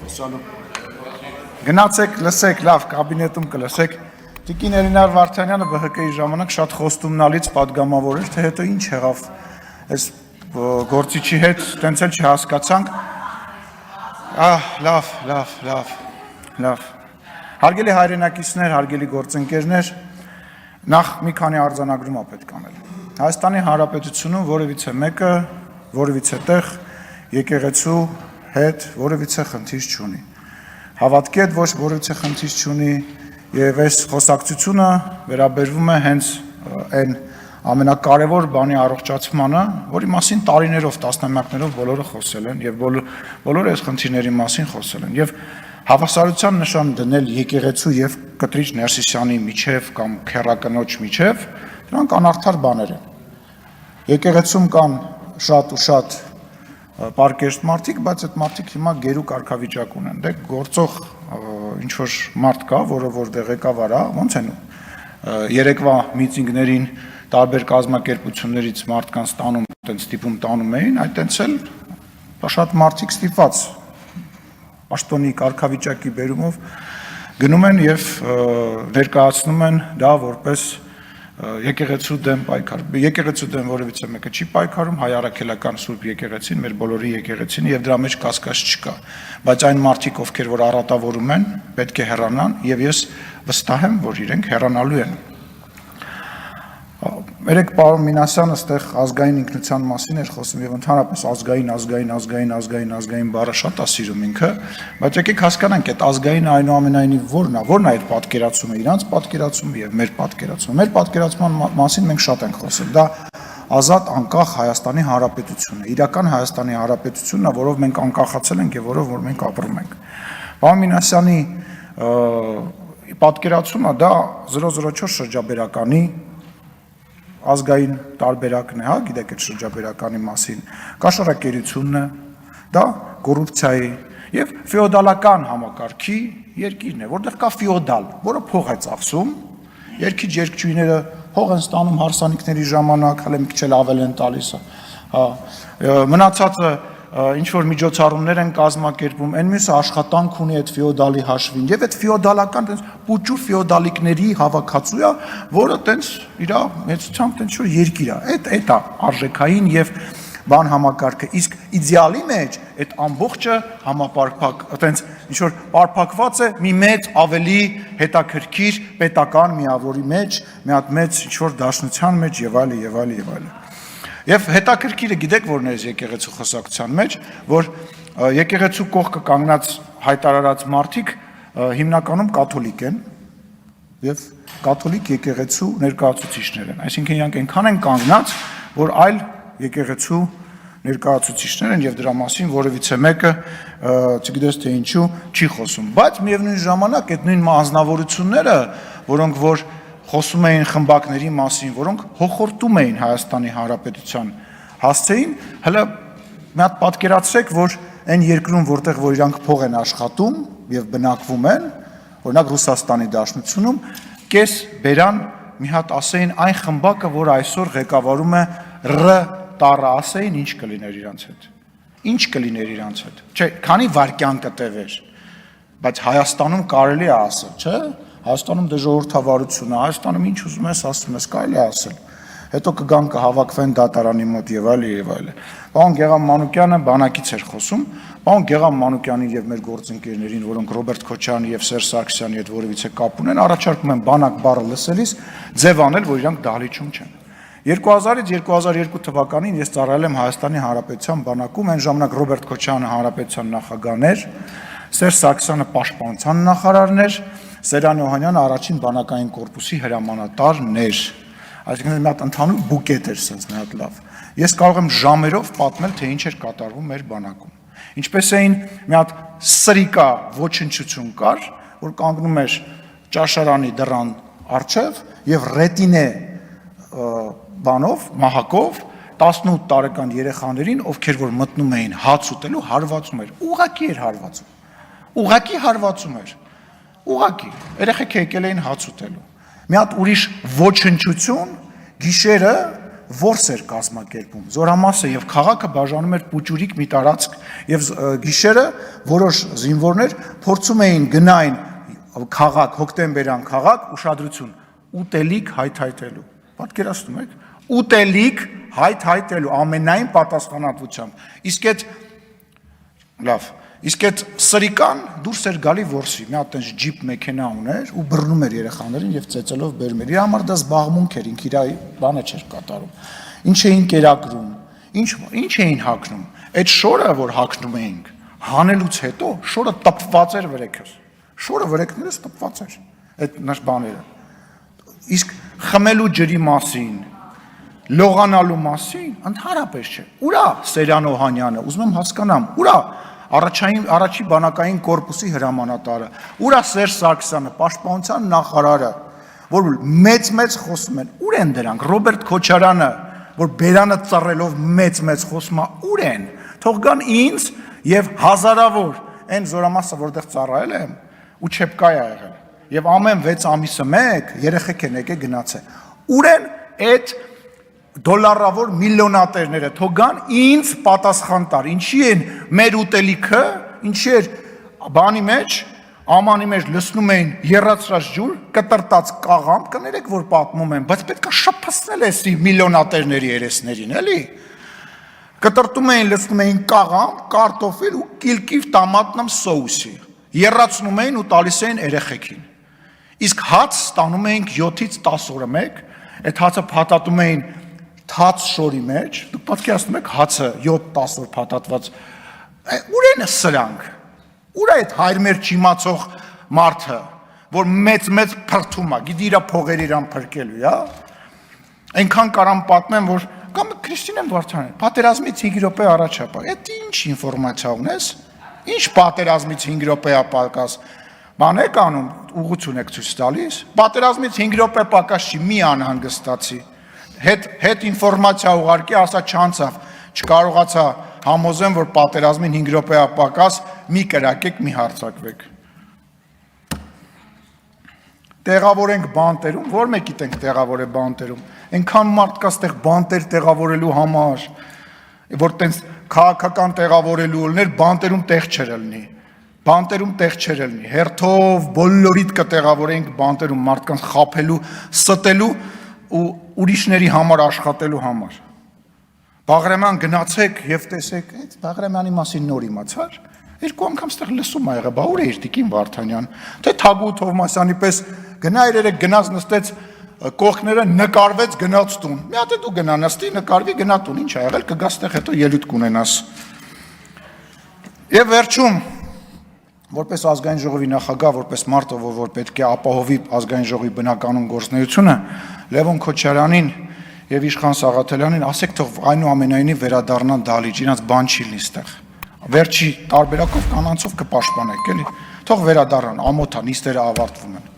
խոսալու։ Գնացեք, լսեք, լավ, կաբինետում կլսեք։ Տիկին Էլինար Վարդանյանը ԲՀԿ-ի ժամանակ շատ խոստումնալից падգամավոր էր, թե հետո ինչ եղավ այս գործիչի հետ, տենց էլ չհասկացանք։ Լավ։ Հարգելի հայրենակիցներ, հարգելի գործընկերներ, նախ մի քանի արձանագրում է պետք անել։ Հայաստանի Հանրապետությունում որևիցե մեկը, որևիցե տեղ եկեղեցու հետ որևիցե խնդիր չունի։ Հավատքի հետ ոչ որևիցե խնդիր չունի եւ այս խոսակցությունը վերաբերվում է հենց այն ամենակարևոր բանի առողջացմանը, որի մասին տարիներով, տասնամյակներով բոլորը խոսել են եւ բոլորը այս խնդիրների մասին խոսել են եւ հավասարության նշան դնել եկեղեցու եւ Կտրիչ Ներսիսյանի միջև կամ քեռակնոջ միջև, դրանք անարդար բաներ են։ Եկեղեցում կան շատ ու շատ պարկեշտ մարդիկ, բայց այդ մարդիկ հիմա գերու կարգավիճակ ունեն։ Դե գործող ինչ որ մարդ կա, որը որտեղ ղեկավար է, ոնց են երեկվա միտինգներին տարբեր կազմակերպություններից մարդկանց տանում, այտենց ստիպում տանում էին, այտենց էլ շատ մարդիկ ստիպված պաշտոնի կարգավիճակի բերումով գնում են եւ ներկայացնում են դա որպես եկեղեցու դեմ պայքար։ Եկեղեցու դեմ որևիցե մեկը չի պայքարում, հայ առաքելական Սուրբ եկեղեցին, մեր բոլորի եկեղեցին եւ դրա մեջ կասկած չկա։ Բայց այն մարդիկ, ովքեր որ առատավորում են, պետք է հեռանան եւ ես վստահ եմ, որ իրենք հեռանալու են։ Երեք պարոն Մինասյանը այստեղ ազգային ինքնության մասին էր խոսում եւ ընդհանրապես ազգային բառը շատ է սիրում ինքը, բայց եկեք հասկանանք այդ ազգային այնուամենայնիվ որն է այդ պատկերացումը, իրանց պատկերացումը եւ մեր պատկերացումը։ Մեր պատկերացման մասին մենք շատ ենք խոսել։ Դա ազատ անկախ Հայաստանի Հանրապետությունն է, իրական Հայաստանի Հանրապետությունն է, որով մենք անկախացել ենք եւ որով որ մենք ապրում ենք։ Պարոն Մինասյանի պատկերացումը դա 004 շրջաբերականի ազգային տարբերակն է, հա, գիտեք այդ շրջաբերականի մասին, կաշառակերությունն է, դա կոռուպցիայի եւ ֆեոդալական համակարգի երկիրն է, որտեղ կա ֆեոդալ, որը փող է ծախսում, երկիչ երկչույները փող են ստանում հարսանիքների ժամանակ, հələ մի քիչ էլ ավել են տալիս, հա, մնացածը ինչ որ միջոցառումներ են կազմակերպում, այն մյուսը աշխատանք ունի այդ ֆեոդալի հաշվին եւ այդ ֆեոդալական տենց պուճուր ֆեոդալիկների հավաքածու է, որը տենց իր մեծությամբ տենց որ երկիր է։ Այդ է արժեքային եւ բան համակարգը, իսկ իդեալի մեջ այդ ամբողջը համապարփակ, տենց ինչ որ պարփակված է մի մեծ ավելի հետաքրքիր պետական միավորի մեջ, մի հատ մեծ ինչ որ դաշնության մեջ եւ այլն։ Եվ հետաքրքիրը գիտեք որն է եկեղեցու խոսակցության մեջ, որ եկեղեցու կողքը կանգնած հայտարարած մարդիկ հիմնականում կաթոլիկ են եւ կաթոլիկ եկեղեցու ներկայացուցիչներ են, այսինքն իրանք այնքան են կանգնած, որ այլ եկեղեցու ներկայացուցիչներ են եւ դրա մասին որևիցե մեկը չգիտես թե ինչու չի խոսում, բայց միևնույն ժամանակ այդ նույն անձնավորությունները, որոնք որ խոսում էին խմբակների մասին, որոնք հոխորտում էին Հայաստանի Հանրապետության հասցեին, հələ մի հատ պատկերացրեք, որ այն երկրում, որտեղ որ իրանք փող են աշխատում եւ բնակվում են, օրինակ Ռուսաստանի Դաշնությունում, կես բերան մի հատ ասեին այն խմբակը, որ այսօր ղեկավարում է տառը, ասեին ինչ կլիներ իրանց հետ։ Ինչ կլիներ իրանց հետ։ Չէ, քանի վարքյան կտևեր, բայց Հայաստանում կարելի է ասել, չէ՞։ Հայաստանում դե ժողովրդավարություն է, Հայաստանում ինչ ուզում ես ասում ես, կարելի է ասել։ Հետո կգան կհավաքվեն դատարանի մոտ եւ այլն։ Պարոն Գեգամ Մանուկյանը բանակից էր խոսում, պարոն Գեգամ Մանուկյանին եւ մեր գործընկերներին, որոնք Ռոբերտ Քոչարյանի եւ Սերժ Սարգսյանի հետ որևիցե կապ ունեն, առաջարկում են բանակ բառը լսելիս ձև անել, որ իրանք դահլիճում չեն։ 2000-ից 2002 թվականին ես ծառայել եմ Հայաստանի Հանրապետության բանակում, այն ժամանակ Ռոբերտ Քոչարյանը հանրապետության նախագահն էր, Սերժ Սարգսյանը պաշտպանության նախարարն էր, Սերան Օհանյանը առաջին բանակային կորպուսի հրամանատարն էր։ Այսինքն մի հատ ընդհանուր բուկետ էր sense մի հատ լավ։ Ես կարող եմ ժամերով պատմել, թե ինչ էր կատարվում մեր բանակում։ Ինչպես էին մի հատ սրիկա ոչնչություն կար, որ կանգնում էր ճաշարանի դռան առջև եւ ռետինե բանով, մահակով 18 տարեկան երեխաներին, ովքեր որ մտնում էին հաց ուտելու, հարվածում էր։ Ուղղակի էր հարվածում։ Ուղղակի հարվածում էր։ Ուղղակի երեխեք եկել էին հաց ուտելու։ Մի հատ ուրիշ ոչնչություն գիշերը որս էր կազմակերպում։ Զորամասը եւ քաղաքը բաժանում էր պուճուրիկ մի տարածք եւ գիշերը որոշ զինվորներ փորձում էին գնային քաղաք, հոկտեմբերյան քաղաք, ուշադրություն, ուտելիք հայթայթելու։ Պատկերացնում եք, ուտելիք հայթայթելու ամենայն պատասխանատվությամբ։ Իսկ այդ սրիկան դուրս էր գալի որսի, մի հատ այնց ջիպ մեքենա ուներ ու բռնում էր երեխաներին եւ ծեծելով բերում էր։ Իր համար դա զբաղմունք էր, ինքը իր բանը չէր կատարում։ Ինչ էին կերակրում, ինչ էին հագնում։ Այդ շորը, որ հագնում էինք, հանելուց հետո շորը տպված էր վրեքս։ Շորը վրեքներս տպված էր։ Այդ նշ բաները։ Իսկ խմելու ջրի մասին, լողանալու մասին ընդհանրապես չէ։ Ուրա Սերյան Օհանյանը, ուզում եմ հասկանամ, ուրա առաջի բանակային կորպուսի հրամանատարը, ուրա Սերժ Սարգսյանը, պաշտպանության նախարարը, որ մեծ խոսում են, ուր են դրանք, Ռոբերտ Քոչարյանը, որ բերանը ծռելով մեծ խոսում է, ուր են, թող գան ինձ եւ հազարավոր այն զորամասը, որտեղ ծառայել եմ, ու չեպկայ ա եղել, եւ ամեն 6 ամիսը մեկ երեխեք են եկել գնացել, ուր են այդ դոլարավոր միլիոնատերները, թող գան ինձ պատասխան տար, ինչի են մեր ուտելիքը, ինչի էր բանի մեջ, ամանի մեջ լսնում էին եռացրած ջուր, կտրտած կաղամբ, կներեք, որ պատմում են, բայց պետք է շփոթել էսի միլիոնատերների երեսներին, էլի։ Կտրտում էին, լսնում էին կաղամբ, կարտոֆիլ ու կիլկիվ տամատնամ սոուսի, եռացնում էին ու տալիս էին երեխեքին։ Իսկ հաց ստանում էինք 7-ից 10 օրը մեկ, այդ հացը փաթաթում էին թաց շորի մեջ, դուք պատկերացնում եք հացը 7-10 օր փաթաթված, ուր են սրանք, ուր է այդ հայրմեր չիմացող մարդը, որ մեծ փրթում է, գիտի իրա փողեր իրան փրկելու, այնքան կարամ պատմեմ, որ կամ Քրիստինեն Վարդանյան, պատերազմից 5 րոպե առաջ է պա, այդ ինչ ինֆորմացիա ունես, ինչ պատերազմից 5 րոպե է պակաս, բան եք անում, ուղղություն եք ցույց տալիս, պատերազմից 5 րոպե պակաս չի, մի անհանգստացի, հետ ինֆորմացիա ուղարկի, ասա չանցավ, չկարողացա համոզեմ, որ պատերազմին 5 րոպե պակաս, մի կրակեք, մի հարձակվեք։ Տեղավորենք բանտերում, որ մեկի տենք տեղավոր է բանտերում, այնքան մարդ կա ստեղ բանտեր տեղավորելու համար, որ տենց քաղաքական տեղավորելու ուլներ, բանտերում տեղ չեր ելնի, բանտերում տեղ չեր ելնի, հերթով բոլորիդ կտեղավորենք բանտերում մարդկանց խափելու, ստելու ու ուրիշների համար աշխատելու համար։ Բաղրամյան գնացեք եւ տեսեք, այդ Բաղրամյանի մասին նոր իմացար, 2 անգամ ստեղ լսում ա եղել, բա ուր է իր Տիկին Վարդանյան, թե Թագուհի Թովմասյանի պես գնա երեք գնաց նստեց կողքները նկարվեց գնաց տուն։ Մի հատ է դու գնա նստի, նկարվի գնա տուն, ինչ ա եղել, կգաս տեղ հետո ելույթ կունենաս։ Եվ վերջում որպես ազգային ժողովի նախագահ, որպես մարդը, որ պետք է ապահովի ազգային ժողովի բնականոն գործունեությունը, Լևոն Քոչարյանին եւ Իշխան Սաղաթելյանին ասեք թող այնուամենայնիվ վերադառնան դալիճ, իրաց բան չի լինի ստեղ։ Վերջի տարբերակով կանանցով կպաշտպանեք, էլի։ Թող վերադառնան, ամոթա նիստերը ավարտվում են։